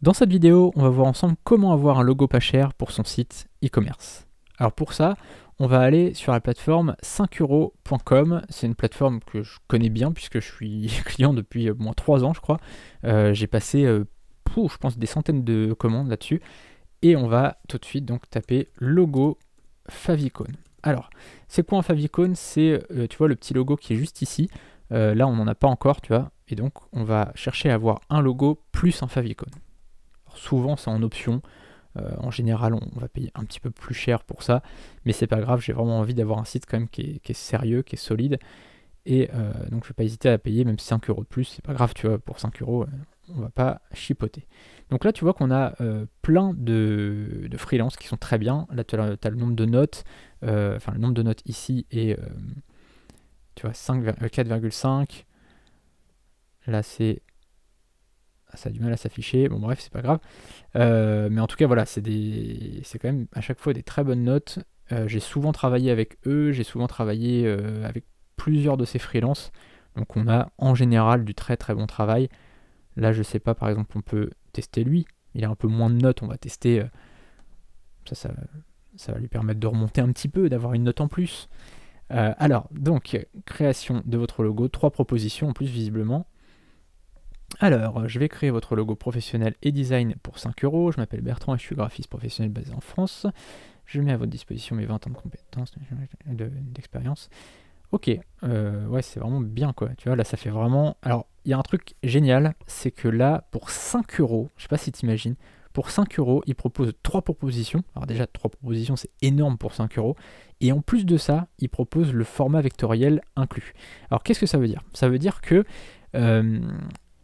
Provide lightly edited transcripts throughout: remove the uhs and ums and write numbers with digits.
Dans cette vidéo, on va voir ensemble comment avoir un logo pas cher pour son site e-commerce. Alors pour ça, on va aller sur la plateforme 5euros.com. C'est une plateforme que je connais bien puisque je suis client depuis au moins 3 ans, je crois. J'ai passé, je pense, des centaines de commandes là-dessus. Et on va tout de suite donc taper logo favicon. Alors, c'est quoi un favicon? C'est, tu vois, le petit logo qui est juste ici. Là, on n'en a pas encore, tu vois. Et donc, on va chercher à avoir un logo plus un favicon. Alors, souvent, c'est en option. En général, on va payer un petit peu plus cher pour ça. Mais c'est pas grave, j'ai vraiment envie d'avoir un site quand même qui est sérieux, qui est solide. Et donc, je vais pas hésiter à payer même 5 euros de plus. C'est pas grave, tu vois, pour 5 euros, on va pas chipoter. Donc là, tu vois qu'on a plein de freelances qui sont très bien. Là, tu as le nombre de notes. Enfin, le nombre de notes ici est, tu vois, 4,5. Là, ça a du mal à s'afficher. Bon, bref, c'est pas grave. Mais en tout cas, voilà, c'est quand même à chaque fois des très bonnes notes. J'ai souvent travaillé avec eux. J'ai souvent travaillé avec plusieurs de ces freelances. Donc, on a en général du très très bon travail. Là, je sais pas, par exemple, on peut tester lui. Il a un peu moins de notes. On va tester. Ça va lui permettre de remonter un petit peu, d'avoir une note en plus. Alors, donc, création de votre logo. 3 propositions en plus, visiblement. Alors, je vais créer votre logo professionnel et design pour 5 euros. Je m'appelle Bertrand et je suis graphiste professionnel basé en France. Je mets à votre disposition mes 20 ans de compétences, d'expérience. Ok, ouais, c'est vraiment bien, quoi. Tu vois, là, ça fait vraiment... Alors, il y a un truc génial, c'est que là, pour 5 euros, je sais pas si tu imagines, pour 5 euros, il propose 3 propositions. Alors déjà, 3 propositions, c'est énorme pour 5 euros. Et en plus de ça, il propose le format vectoriel inclus. Alors, qu'est-ce que ça veut dire? Ça veut dire que...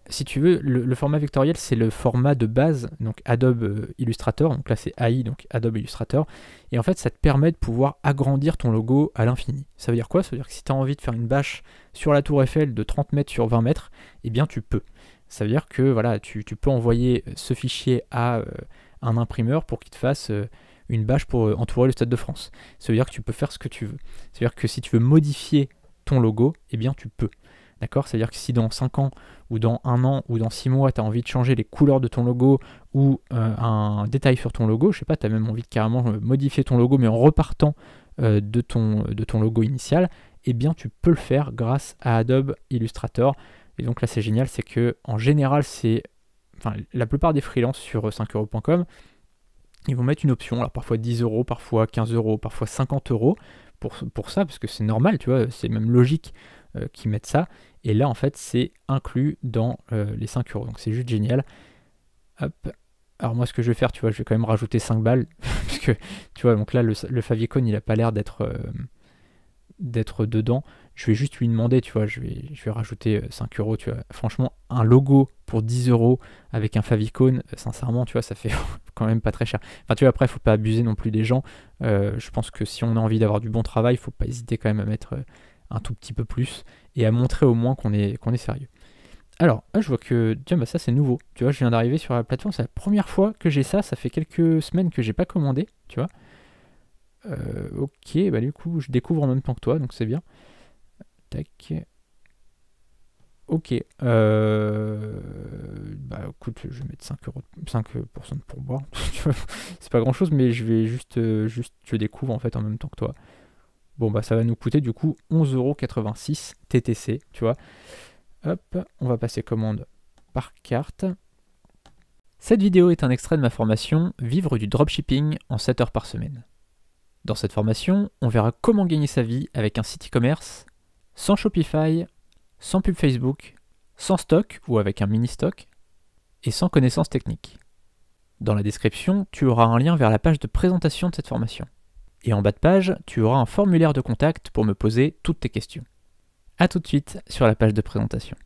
si tu veux, le format vectoriel, c'est le format de base, donc Adobe Illustrator, donc là c'est AI, donc Adobe Illustrator, et en fait ça te permet de pouvoir agrandir ton logo à l'infini. Ça veut dire quoi? Ça veut dire que si tu as envie de faire une bâche sur la tour Eiffel de 30 mètres sur 20 mètres, eh bien tu peux. Ça veut dire que voilà, tu peux envoyer ce fichier à un imprimeur pour qu'il te fasse une bâche pour entourer le Stade de France. Ça veut dire que tu peux faire ce que tu veux. Ça veut dire que si tu veux modifier ton logo, eh bien tu peux. D'accord? C'est-à-dire que si dans 5 ans, ou dans 1 an, ou dans 6 mois, tu as envie de changer les couleurs de ton logo, ou un détail sur ton logo, je sais pas, tu as même envie de carrément modifier ton logo, mais en repartant de ton logo initial, eh bien tu peux le faire grâce à Adobe Illustrator. Et donc là c'est génial, c'est que en général, la plupart des freelances sur 5euros.com, ils vont mettre une option, alors parfois 10 euros, parfois 15 euros, parfois 50 euros pour ça, parce que c'est normal, tu vois, c'est même logique qu'ils mettent ça. Et là, en fait, c'est inclus dans les 5 euros. Donc, c'est juste génial. Hop. Alors, moi, ce que je vais faire, tu vois, je vais quand même rajouter 5 balles. Parce que, tu vois, donc là, le favicon, il n'a pas l'air d'être dedans. Je vais juste lui demander, tu vois, je vais rajouter 5 euros. Tu vois. Franchement, un logo pour 10 euros avec un favicon, sincèrement, tu vois, ça fait quand même pas très cher. Enfin, tu vois, après, il ne faut pas abuser non plus des gens. Je pense que si on a envie d'avoir du bon travail, il ne faut pas hésiter quand même à mettre un tout petit peu plus et à montrer au moins qu'on est sérieux. Alors, là, je vois que, tiens, bah ça c'est nouveau. Tu vois, je viens d'arriver sur la plateforme, c'est la première fois que j'ai ça. Ça fait quelques semaines que j'ai pas commandé, tu vois. Ok, bah du coup, je découvre en même temps que toi, donc c'est bien. Tac. Ok. Bah écoute, je vais mettre 5% de pourboire. C'est pas grand chose, mais je vais juste, je découvre en fait en même temps que toi. Bon, bah ça va nous coûter du coup 11,86€ TTC, tu vois. Hop, on va passer commande par carte. Cette vidéo est un extrait de ma formation Vivre du dropshipping en 7 heures par semaine. Dans cette formation, on verra comment gagner sa vie avec un site e-commerce, sans Shopify, sans pub Facebook, sans stock ou avec un mini-stock, et sans connaissances techniques. Dans la description, tu auras un lien vers la page de présentation de cette formation. Et en bas de page, tu auras un formulaire de contact pour me poser toutes tes questions. A tout de suite sur la page de présentation.